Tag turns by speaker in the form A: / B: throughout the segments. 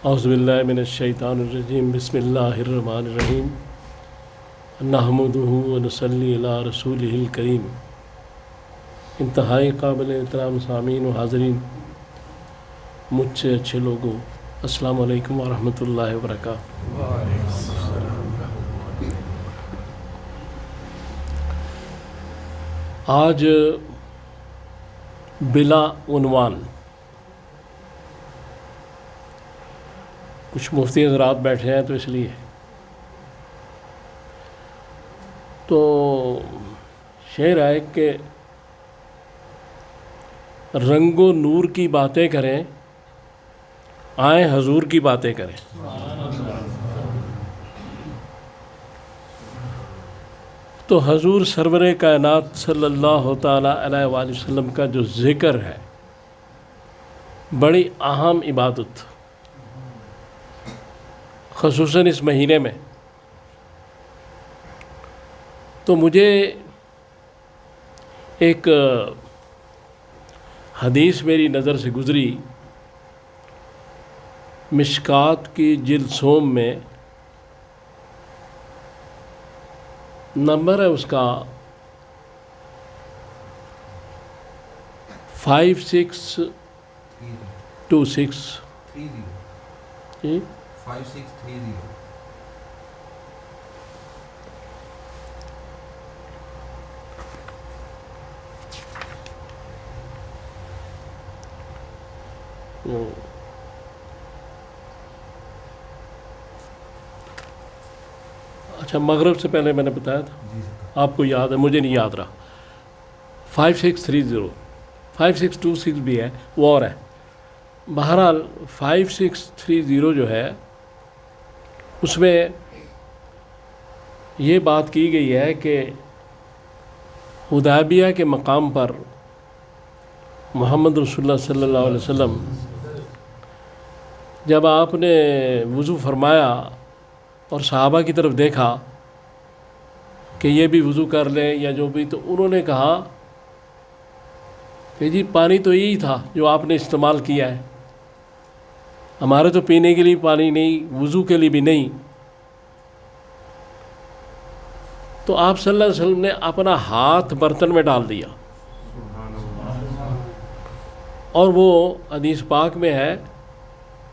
A: اعوذ باللہ من الشیطان الرجیم بسم اللہ الرحمن الرحیم نحمدہ ونصلی علی رسولہ الکریم۔ انتہائی قابل احترام سامعین و حاضرین، مجھ سے اچھے لوگوں، السلام علیکم ورحمۃ اللہ وبرکاتہ۔ آج بلا عنوان کچھ مفتی حضرات بیٹھے ہیں تو اس لیے تو شعر ہے کہ رنگ و نور کی باتیں کریں، آئیں حضور کی باتیں کریں۔ تو حضور سرور کائنات صلی اللہ تعالیٰ علیہ وآلہ وسلم کا جو ذکر ہے، بڑی اہم عبادت، خصوصاً اس مہینے میں۔ تو مجھے ایک حدیث میری نظر سے گزری، مشکات کی جلد سوم میں، نمبر ہے اس کا 5626 جی
B: 5630
A: اچھا، مغرب سے پہلے میں نے بتایا تھا، آپ کو یاد ہے، مجھے نہیں یاد رہا۔ 5630 5626 بھی ہے، وہ اور ہے۔ بہرحال 5630 جو ہے، اس میں یہ بات کی گئی ہے کہ حدیبیہ کے مقام پر محمد رسول اللہ صلی اللہ علیہ وسلم جب آپ نے وضو فرمایا اور صحابہ کی طرف دیکھا کہ یہ بھی وضو کر لیں یا جو بھی، تو انہوں نے کہا کہ جی پانی تو یہی تھا جو آپ نے استعمال کیا ہے، ہمارے تو پینے کے لیے پانی نہیں، وضو کے لیے بھی نہیں۔ تو آپ صلی اللہ علیہ وسلم نے اپنا ہاتھ برتن میں ڈال دیا، اور وہ حدیث پاک میں ہے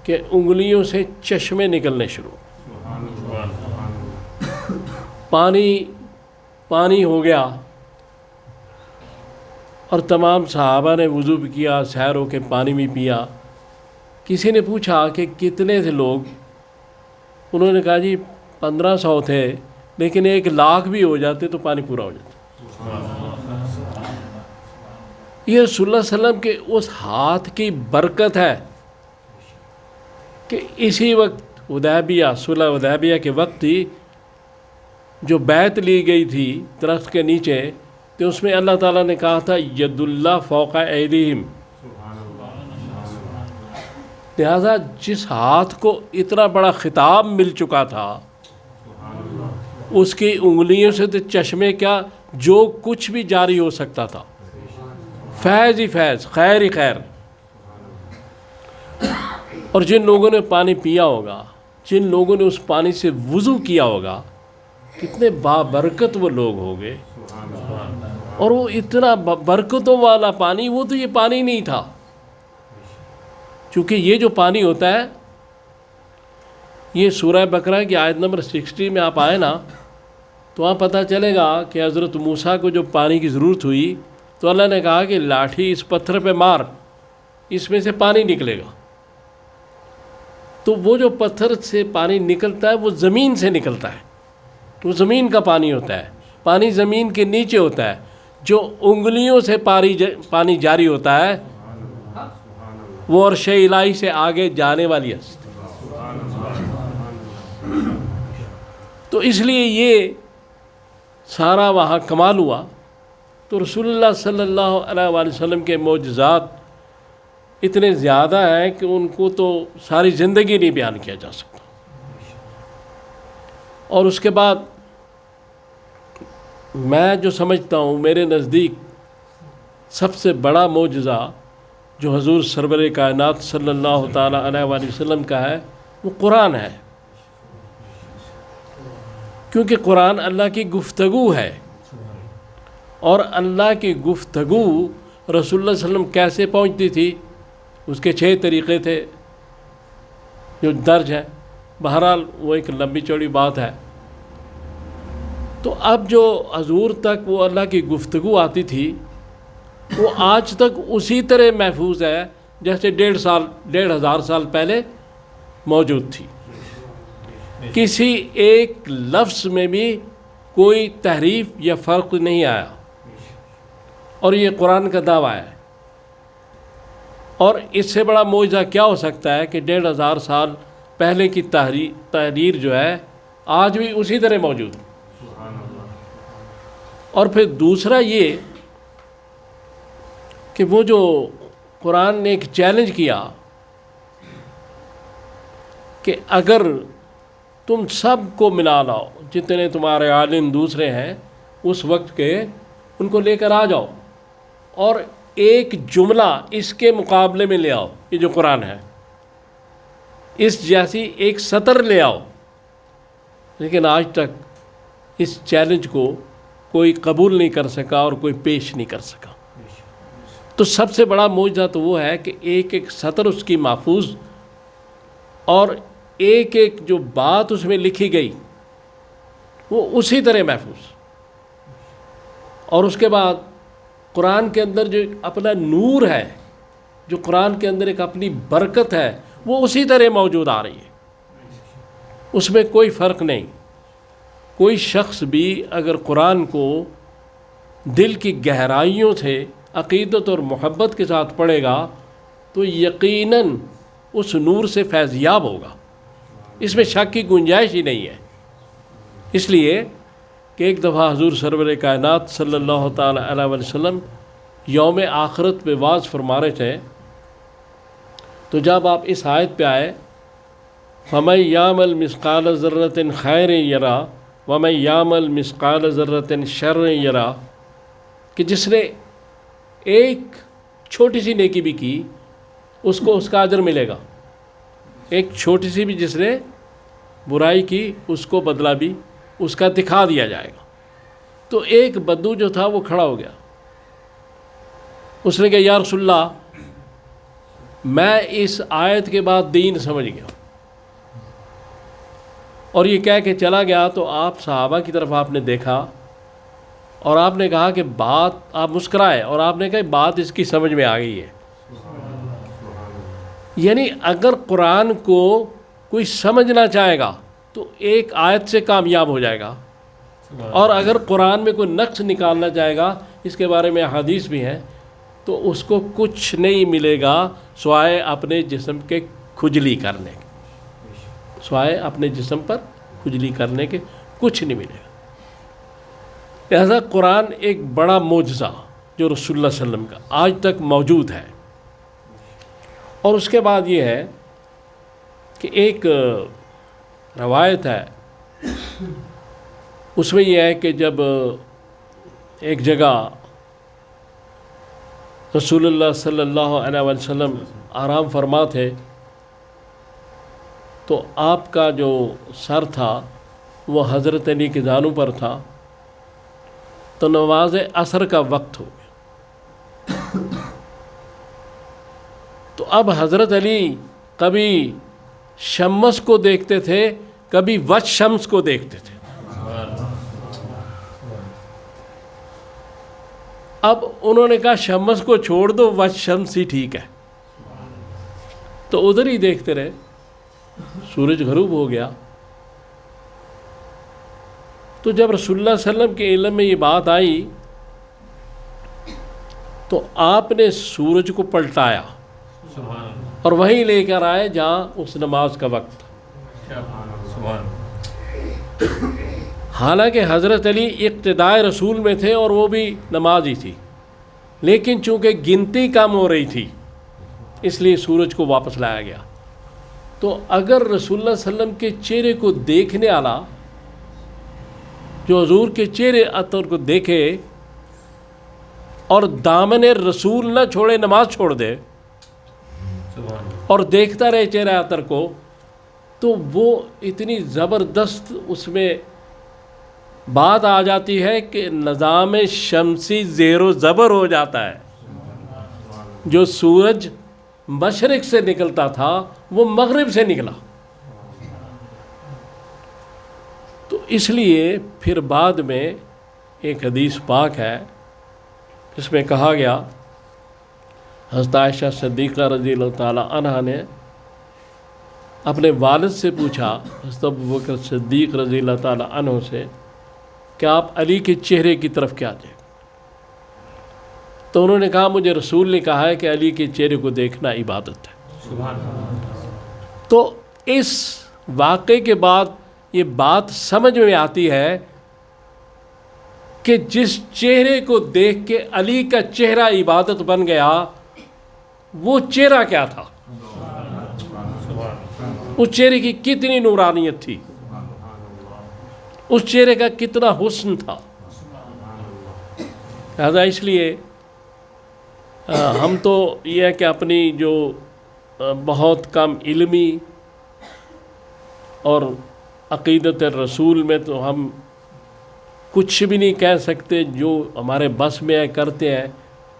A: کہ انگلیوں سے چشمے نکلنے شروع، پانی ہو گیا، اور تمام صحابہ نے وضو بھی کیا، سیر ہو کے پانی بھی پیا۔ کسی نے پوچھا کہ کتنے تھے لوگ؟ انہوں نے کہا جی 1500 تھے، لیکن 1,00,000 بھی ہو جاتے تو پانی پورا ہو جاتا۔ یہ رسول اللہ صلی اللہ علیہ وسلم کے اس ہاتھ کی برکت ہے کہ اسی وقت حدیبیہ، صلح حدیبیہ کے وقت ہی جو بیعت لی گئی تھی درخت کے نیچے، تو اس میں اللہ تعالیٰ نے کہا تھا ید اللہ فوق ایدیہم، لہذا جس ہاتھ کو اتنا بڑا خطاب مل چکا تھا، اس کی انگلیوں سے تو چشمے کیا، جو کچھ بھی جاری ہو سکتا تھا، فیض ہی فیض، خیر ہی خیر۔ اور جن لوگوں نے پانی پیا ہوگا، جن لوگوں نے اس پانی سے وضو کیا ہوگا، کتنے بابرکت وہ لوگ ہوں گے۔ اور وہ اتنا برکتوں والا پانی، وہ تو یہ پانی نہیں تھا، چونکہ یہ جو پانی ہوتا ہے، یہ سورہ بقرہ کی آیت نمبر 60 میں آپ آئے نا، تو وہاں پتہ چلے گا کہ حضرت موسیٰ کو جو پانی کی ضرورت ہوئی تو اللہ نے کہا کہ لاٹھی اس پتھر پہ مار، اس میں سے پانی نکلے گا۔ تو وہ جو پتھر سے پانی نکلتا ہے وہ زمین سے نکلتا ہے، تو زمین کا پانی ہوتا ہے، پانی زمین کے نیچے ہوتا ہے۔ جو انگلیوں سے پانی جاری ہوتا ہے، وہ عرش الہی سے آگے جانے والی ہستی۔ تو اس لیے یہ سارا وہاں کمال ہوا۔ تو رسول اللہ صلی اللہ علیہ وآلہ وسلم کے معجزات اتنے زیادہ ہیں کہ ان کو تو ساری زندگی نہیں بیان کیا جا سکتا۔ اور اس کے بعد میں جو سمجھتا ہوں، میرے نزدیک سب سے بڑا معجزہ جو حضور سرور کائنات صلی اللہ تعالیٰ علیہ وآلہ وسلم کا ہے، وہ قرآن ہے، کیونکہ قرآن اللہ کی گفتگو ہے، اور اللہ کی گفتگو رسول اللہ صلی اللہ علیہ وسلم کیسے پہنچتی تھی، اس کے 6 طریقے تھے جو درج ہیں. بہرحال وہ ایک لمبی چوڑی بات ہے. تو اب جو حضور تک وہ اللہ کی گفتگو آتی تھی وہ آج تک اسی طرح محفوظ ہے جیسے 1,500 سال پہلے موجود تھی. کسی ایک لفظ میں بھی کوئی تحریف یا فرق نہیں آیا، اور یہ قرآن کا دعویٰ ہے. اور اس سے بڑا معجزہ کیا ہو سکتا ہے کہ 1,500 سال پہلے کی تحریر جو ہے آج بھی اسی طرح موجود ہے. اور پھر دوسرا یہ کہ وہ جو قرآن نے ایک چیلنج کیا کہ اگر تم سب کو ملا لاؤ، جتنے تمہارے عالم دوسرے ہیں اس وقت کے، ان کو لے کر آ جاؤ اور ایک جملہ اس کے مقابلے میں لے آؤ، یہ جو قرآن ہے اس جیسی ایک سطر لے آؤ. لیکن آج تک اس چیلنج کو کوئی قبول نہیں کر سکا اور کوئی پیش نہیں کر سکا. تو سب سے بڑا معجزہ تو وہ ہے کہ ایک ایک سطر اس کی محفوظ، اور ایک ایک جو بات اس میں لکھی گئی وہ اسی طرح محفوظ. اور اس کے بعد قرآن کے اندر جو اپنا نور ہے، جو قرآن کے اندر ایک اپنی برکت ہے، وہ اسی طرح موجود آ رہی ہے. اس میں کوئی فرق نہیں. کوئی شخص بھی اگر قرآن کو دل کی گہرائیوں سے عقیدت اور محبت کے ساتھ پڑھے گا تو یقیناً اس نور سے فیضیاب ہوگا. اس میں شک کی گنجائش ہی نہیں ہے. اس لیے کہ ایک دفعہ حضور سرور کائنات صلی اللہ تعالی علیہ وسلم یوم آخرت پہ واعظ فرما رہے تھے. تو جب آپ اس آیت پہ آئے فَمَن يَعْمَلْ مِثْقَالَ ذَرَّةٍ خَيْرٍ يَرَهُ وَمَن يَعْمَلْ مِثْقَالَ ذَرَّةٍ شَرٍّ يَرَهُ، کہ جس نے ایک چھوٹی سی نیکی بھی کی اس کو اس کا اجر ملے گا، ایک چھوٹی سی بھی جس نے برائی کی اس کو بدلہ بھی اس کا دکھا دیا جائے گا. تو ایک بدو جو تھا وہ کھڑا ہو گیا. اس نے کہا یا رسول اللہ میں اس آیت کے بعد دین سمجھ گیا، اور یہ کہہ کے چلا گیا. تو آپ صحابہ کی طرف آپ نے دیکھا اور آپ نے کہا کہ بات، آپ مسکرائے اور آپ نے کہا بات اس کی سمجھ میں آ گئی ہے. یعنی اگر قرآن کو کوئی سمجھنا چاہے گا تو ایک آیت سے کامیاب ہو جائے گا، اور اگر قرآن میں کوئی نقص نکالنا چاہے گا، اس کے بارے میں حدیث بھی ہیں، تو اس کو کچھ نہیں ملے گا سوائے اپنے جسم کے کھجلی کرنے کے، سوائے اپنے جسم پر کھجلی کرنے کے کچھ نہیں ملے گا. لہذا قرآن ایک بڑا معجزہ جو رسول اللہ صلی اللہ علیہ وسلم کا آج تک موجود ہے. اور اس کے بعد یہ ہے کہ ایک روایت ہے، اس میں یہ ہے کہ جب ایک جگہ رسول اللہ صلی اللہ علیہ وسلم آرام فرما تھے، تو آپ کا جو سر تھا وہ حضرت علی کے زانوں پر تھا. تو نماز عصر کا وقت ہو گیا. تو اب حضرت علی کبھی شمس کو دیکھتے تھے، کبھی وجہ شمس کو دیکھتے تھے. اب انہوں نے کہا شمس کو چھوڑ دو، وجہ شمس ہی ٹھیک ہے. تو ادھر ہی دیکھتے رہے. سورج غروب ہو گیا. تو جب رسول اللہ صلی اللہ علیہ وسلم کے علم میں یہ بات آئی تو آپ نے سورج کو پلٹایا اور وہیں لے کر آئے جہاں اس نماز کا وقت تھا. حالانکہ حضرت علی اقتدائے رسول میں تھے اور وہ بھی نمازی تھی، لیکن چونکہ گنتی کم ہو رہی تھی اس لیے سورج کو واپس لایا گیا. تو اگر رسول اللہ صلی اللہ علیہ وسلم کے چہرے کو دیکھنے والا جو حضور کے چہرے عطر کو دیکھے اور دامن رسول نہ چھوڑے، نماز چھوڑ دے اور دیکھتا رہے چہرے عطر کو، تو وہ اتنی زبردست اس میں بات آ جاتی ہے کہ نظام شمسی زیر و زبر ہو جاتا ہے. جو سورج مشرق سے نکلتا تھا وہ مغرب سے نکلا. تو اس لیے پھر بعد میں ایک حدیث پاک ہے جس میں کہا گیا، حضرت عائشہ صدیقہ رضی اللہ تعالی عنہا نے اپنے والد سے پوچھا، حضرت ابوبکر صدیق رضی اللہ تعالی عنہ سے، کہ آپ علی کے چہرے کی طرف کیا دیں؟ تو انہوں نے کہا مجھے رسول نے کہا ہے کہ علی کے چہرے کو دیکھنا عبادت ہے. تو اس واقعے کے بعد یہ بات سمجھ میں آتی ہے کہ جس چہرے کو دیکھ کے علی کا چہرہ عبادت بن گیا، وہ چہرہ کیا تھا؟ اس چہرے کی کتنی نورانیت تھی، اس چہرے کا کتنا حسن تھا. لہذا اس لیے ہم تو یہ ہے کہ اپنی جو بہت کم علمی اور عقیدت رسول میں تو ہم کچھ بھی نہیں کہہ سکتے، جو ہمارے بس میں ہے کرتے ہیں،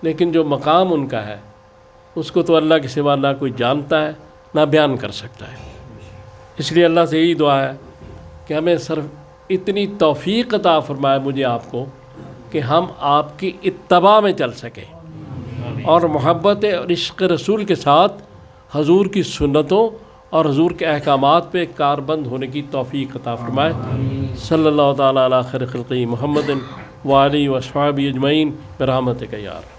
A: لیکن جو مقام ان کا ہے اس کو تو اللہ کے سوا نہ کوئی جانتا ہے نہ بیان کر سکتا ہے. اس لیے اللہ سے یہی دعا ہے کہ ہمیں صرف اتنی توفیق عطا فرمائے مجھے آپ کو کہ ہم آپ کی اتباع میں چل سکیں اور محبت اور عشق رسول کے ساتھ حضور کی سنتوں اور حضور کے احکامات پہ کاربند ہونے کی توفیق عطا فرمائے. صلی اللہ تعالیٰ علی خیر خلقہ محمد وآلہ وصحبہ اجمعین برحمتک یا رب.